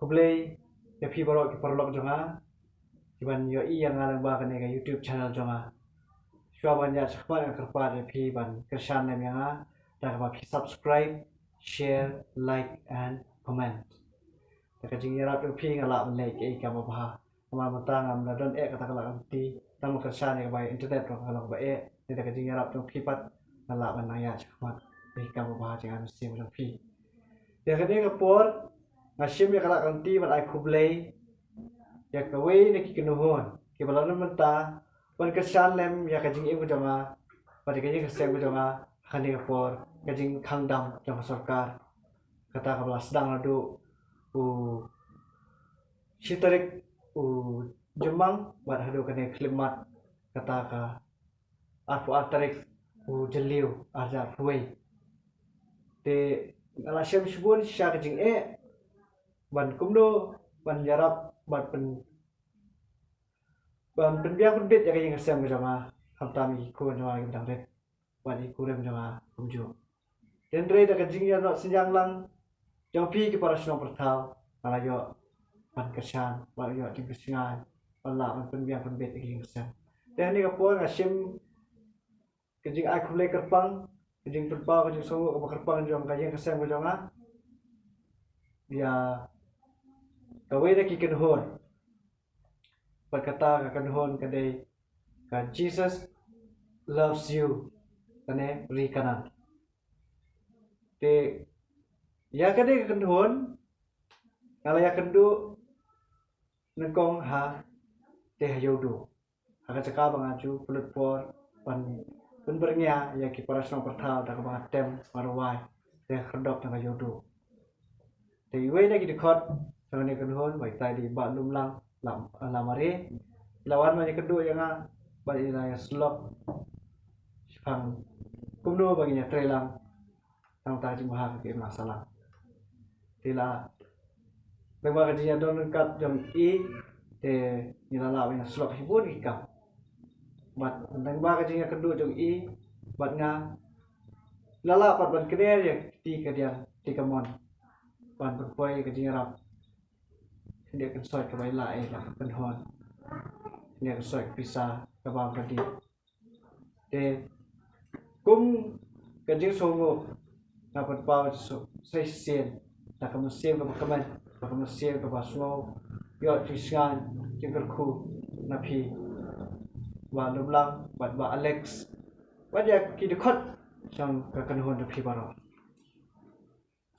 kublai ya pi borok ki porlok jonga iban yo i yang alang ba kane ga YouTube channel jonga shwa ban ya chakpa ya kerpa ya pi ban kershan nem yang da ba pi subscribe share like and comment da ka jing yarap yo pi ngala ban like e ka ba ba ma mata ngam na don e ka ta kala ti tam kershan ya ba internet ro kala ba e da ka jing yarap yo pi pat ngala ban na ya chakpa e ka ba ba jangan sim yo pi ya ka de ka por Ngasim ya kala kanti ban ai kublai ya kawai ne ki kenuhon ki balan menta ban kesan lem ya kajing ibu jama pada kajing kesem jama khani por kajing khangdam jama sarkar kata kabla sedang adu sitarik jumang ban hadu kane klimat kata ka arfu atarik jeliu arja fuai te ngalasem subun sya kajing ban kumdo ban jarap ban biang pun bet ya kayang kesem jama hamtami ko jama gidang ret ban ikurem jama kumjo den re da kajing ya no senjang lang jang pi ki para snong perthau ala yo ban kesan ban yo ting kesingai ban la ban biang pun bet kayang kesem den ni ka po ngasim kajing ai khulai kerpang kajing perpa kajing so ka kerpang jong kayang kesem jama ya kawai na kikenhon berkata kekenhon kadai ka Jesus loves you kane beri kanan te ya kadai kekenhon ngala ya kendu nengkong ha te hayodo ha caka bangaju pulut por pan bernya ya ki parasno perthau da ka tem marwai te kherdop ta yodo te iwe na ki dikhot Sangat kenhon baik tadi bak lumlang lamare lawan banyak kedua yang balik ilaya slot pang kumno baginya trelang tang tadi mahal ke masalah tila lewat kajian don kat jam i te nilala banyak slot hibur ikam bat lewat kajian kedua jam i bat nga lala pat ban kene ya ti kadian ti kamon ban berpoi kajian rap dia akan soi ke baila lah penhon dia akan soi pisah ke bawah tadi de kum kajing songo dapat bawa sai sen tak kemusian ke kemen kemusian ke basno yo tisgan jengker ku napi wa lublang bat ba Alex wa dia ki dekot sang ke kenhon napi baro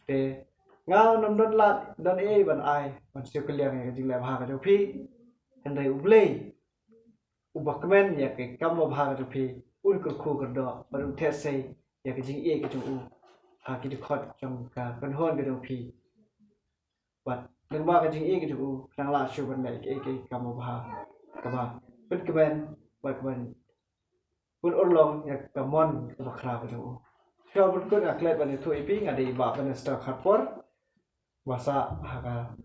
de ngao nom don lat don ban ai ban siu keliang ya jing la bha ka jopi andai ublei ubak kemen ya ke kam lo bha ka jopi un ku khu ka do baru the sei ya ke jing ka ju ha ki de khot jong ka kan hon ka jopi bat nang ba ka jing ka ju nang la siu ban mai ke kam lo bha ka ba pun kemen bat kemen pun urlong ya ka mon ka khra ka ju so pun kun aklet ban thu ipi ngadi ba ban sta khatpor Wasa haka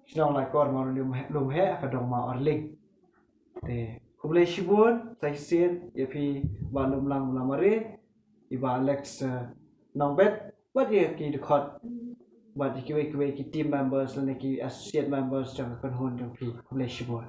sinong lai kor mau lum he haka dong mau orling te kublai shibun sai sen yapi ba lum lang lamare iba Alex nong bet what ye ki khot ba ki we ki team members ne ki associate members jang kan hon jang pi kublai shibun